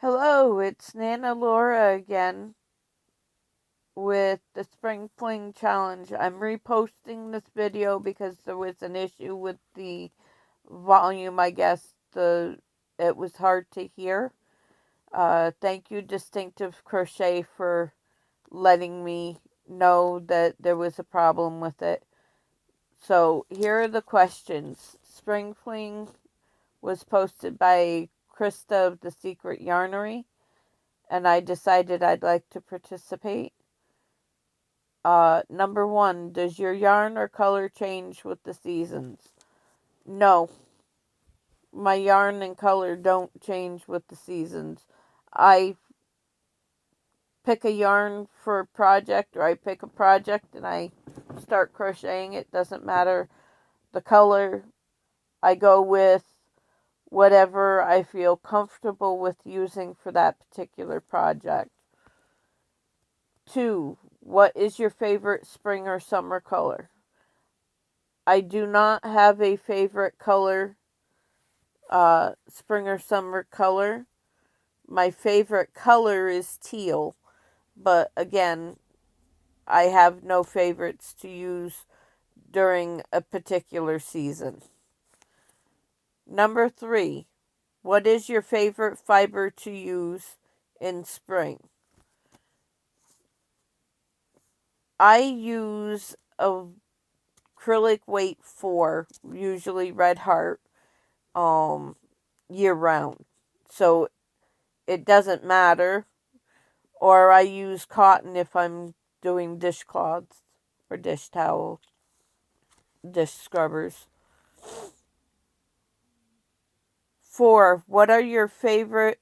Hello, it's Nana Laura again with the Spring Fling Challenge. I'm reposting this video because there was an issue with the volume. I guess it was hard to hear. Thank you, Distinctive Crochet, for letting me know that there was a problem with it. So here are the questions. Spring Fling was posted by Christa of the Secret Yarnery, and I decided I'd like to participate. Number one, does your yarn or color change with the seasons? No, my yarn and color don't change with the seasons. I pick a yarn for a project, or I pick a project and I start crocheting. It doesn't matter the color. I go with whatever I feel comfortable with using for that particular project. 2. What is your favorite spring or summer color? I do not have a favorite color, spring or summer color. My favorite color is teal, but again, I have no favorites to use during a particular season. Number 3, what is your favorite fiber to use in spring? I use acrylic weight 4, usually Red Heart, year round. So it doesn't matter. Or I use cotton if I'm doing dishcloths or dish towels, dish scrubbers. 4, what are your favorite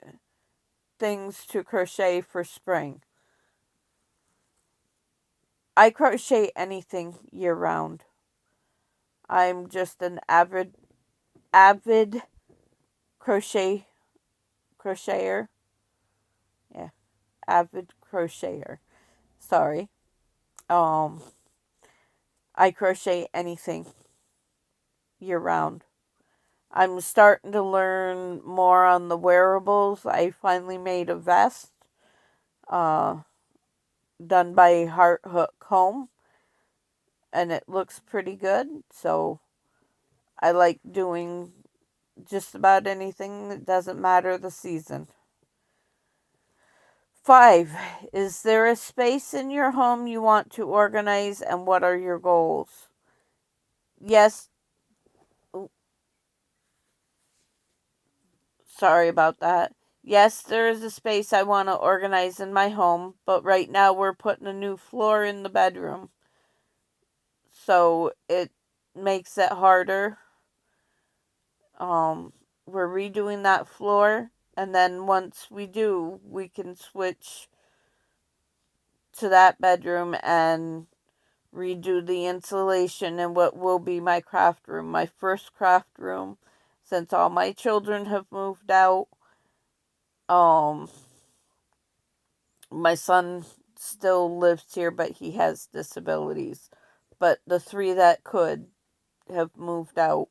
things to crochet for spring? I crochet anything year round. I'm just an avid crocheter. Yeah, avid crocheter. Sorry. I crochet anything year round. I'm starting to learn more on the wearables. I finally made a vest done by Heart Hook Home, and it looks pretty good. So I like doing just about anything. It doesn't matter the season. 5, is there a space in your home you want to organize, and what are your goals? Yes. Sorry about that. Yes, there is a space I want to organize in my home, but right now we're putting a new floor in the bedroom. So it makes it harder. We're redoing that floor, and then once we do, we can switch to that bedroom and redo the insulation in what will be my craft room, my first craft room since all my children have moved out. My son still lives here, but he has disabilities. But the 3 that could have moved out.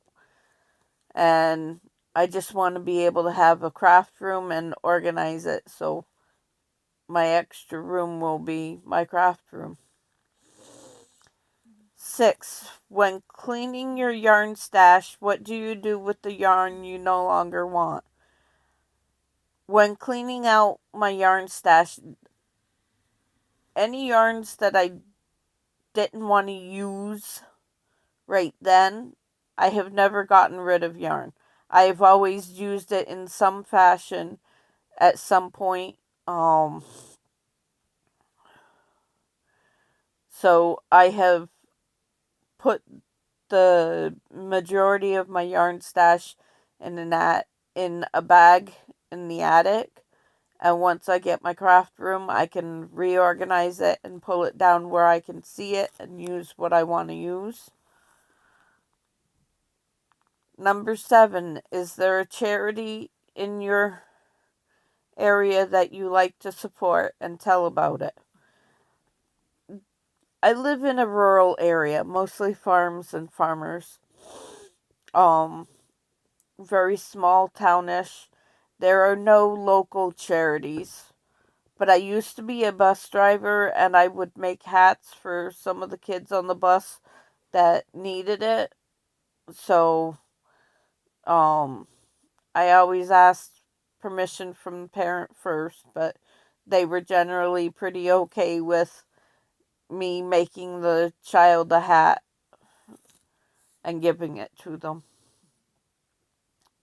And I just want to be able to have a craft room and organize it. So my extra room will be my craft room. 6, when cleaning your yarn stash, what do you do with the yarn you no longer want? When cleaning out my yarn stash, any yarns that I didn't want to use right then, I have never gotten rid of yarn. I have always used it in some fashion at some point. So I have put the majority of my yarn stash in a bag in the attic. And once I get my craft room, I can reorganize it and pull it down where I can see it and use what I want to use. Number 7, is there a charity in your area that you like to support, and tell about it? I live in a rural area, mostly farms and farmers. Very small townish. there are no local charities. But I used to be a bus driver, and I would make hats for some of the kids on the bus that needed it. So, I always asked permission from the parent first, but they were generally pretty okay with me making the child a hat and giving it to them.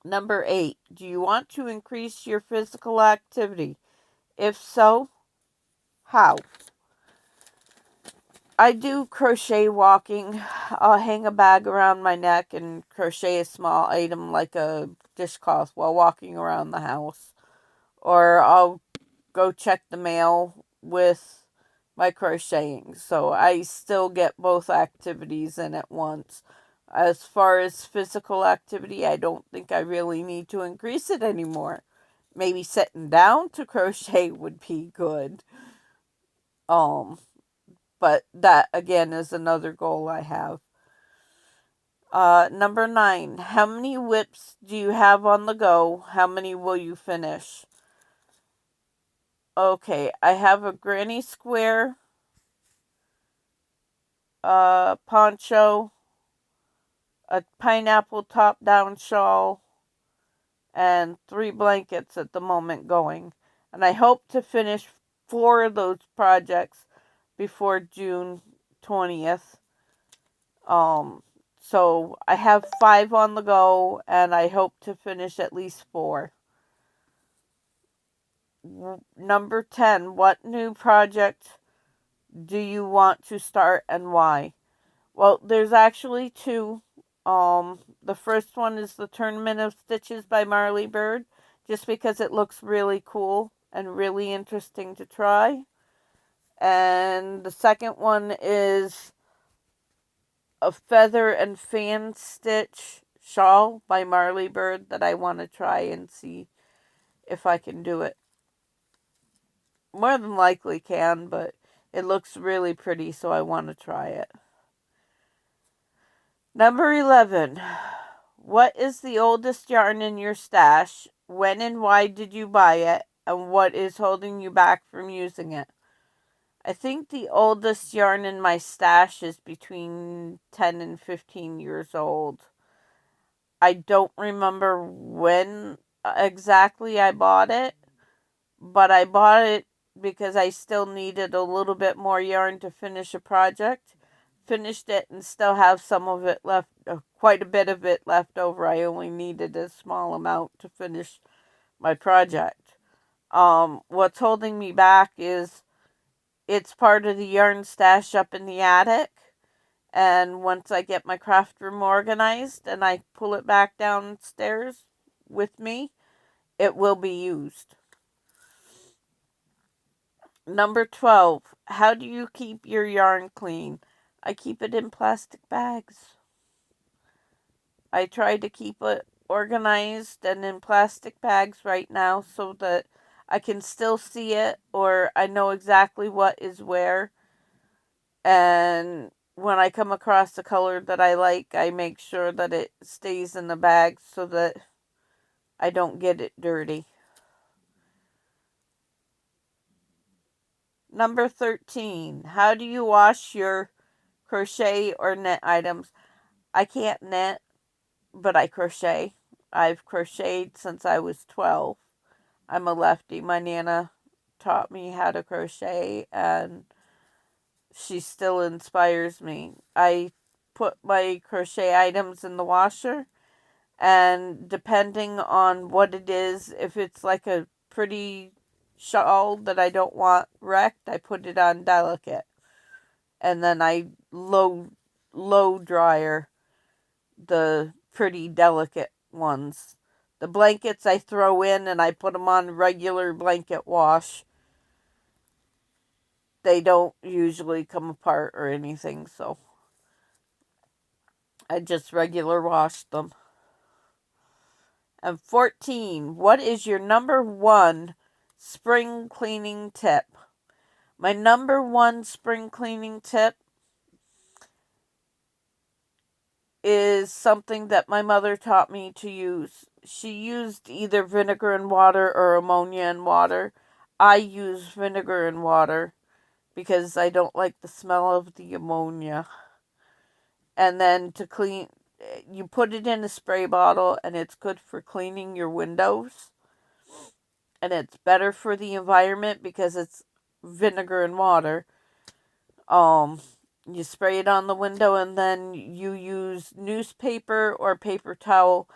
Number 8, do you want to increase your physical activity? If so, how? I do crochet walking. I'll hang a bag around my neck and crochet a small item like a dishcloth while walking around the house. Or I'll go check the mail with my crocheting. So I still get both activities in at once. As far as physical activity, I don't think I really need to increase it anymore. Maybe sitting down to crochet would be good. But that again is another goal I have. Number 9, how many whips do you have on the go? How many will you finish? Okay, I have a granny square, poncho, a pineapple top-down shawl, and 3 blankets at the moment going. And I hope to finish 4 of those projects before June 20th. So I have 5 on the go, and I hope to finish at least 4. Number 10, what new project do you want to start and why? Well, there's actually 2. The first one is the Tournament of Stitches by Marley Bird, just because it looks really cool and really interesting to try. And the second one is a feather and fan stitch shawl by Marley Bird that I want to try and see if I can do it. More than likely can, but it looks really pretty, so I want to try it. Number 11. What is the oldest yarn in your stash? When and why did you buy it? And what is holding you back from using it? I think the oldest yarn in my stash is between 10 and 15 years old. I don't remember when exactly I bought it, but I bought it because I still needed a little bit more yarn to finish a project. Finished it and still have some of it left, quite a bit of it left over. I only needed a small amount to finish my project. What's holding me back is it's part of the yarn stash up in the attic. And once I get my craft room organized and I pull it back downstairs with me, it will be used. Number 12. How do you keep your yarn clean? I keep it in plastic bags. I try to keep it organized and in plastic bags right now so that I can still see it or I know exactly what is where. And when I come across a color that I like, I make sure that it stays in the bag so that I don't get it dirty. Number 13. How do you wash your crochet or knit items? I can't knit, but I crochet. I've crocheted since I was 12. I'm a lefty. My Nana taught me how to crochet, and she still inspires me. I put my crochet items in the washer, and depending on what it is, if it's like a pretty shawl that I don't want wrecked, I put it on delicate. And then I low dryer the pretty delicate ones. The blankets I throw in and I put them on regular blanket wash. They don't usually come apart or anything, so I just regular wash them. And 14, what is your number 1 spring cleaning tip? My number 1 spring cleaning tip is something that my mother taught me to use. she used either vinegar and water or ammonia and water. I use vinegar and water because I don't like the smell of the ammonia. And then to clean, you put it in a spray bottle, and it's good for cleaning your windows. And it's better for the environment because it's vinegar and water. Um, you spray it on the window, and then you use newspaper or paper towel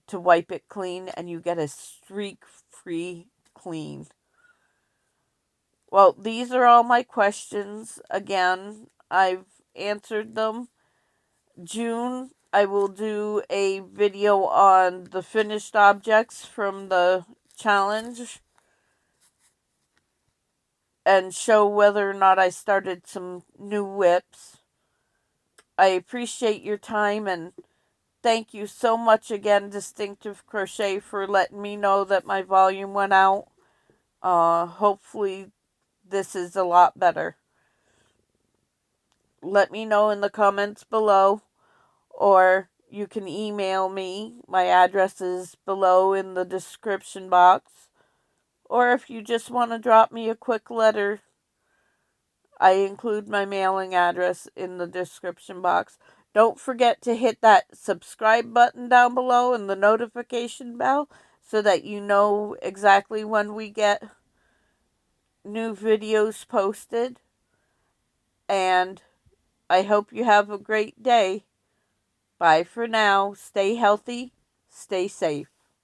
to wipe it clean, and you get a streak-free clean. Well, these are all my questions. Again, I've answered them. June, I will do a video on the finished objects from the challenge and show whether or not I started some new whips. I appreciate your time, and thank you so much again, Distinctive Crochet, for letting me know that my volume went out. Hopefully this is a lot better. Let me know in the comments below, or you can email me. My address is below in the description box. Or if you just want to drop me a quick letter, I include my mailing address in the description box. Don't forget to hit that subscribe button down below and the notification bell so that you know exactly when we get new videos posted. And I hope you have a great day. Bye for now. Stay healthy. Stay safe.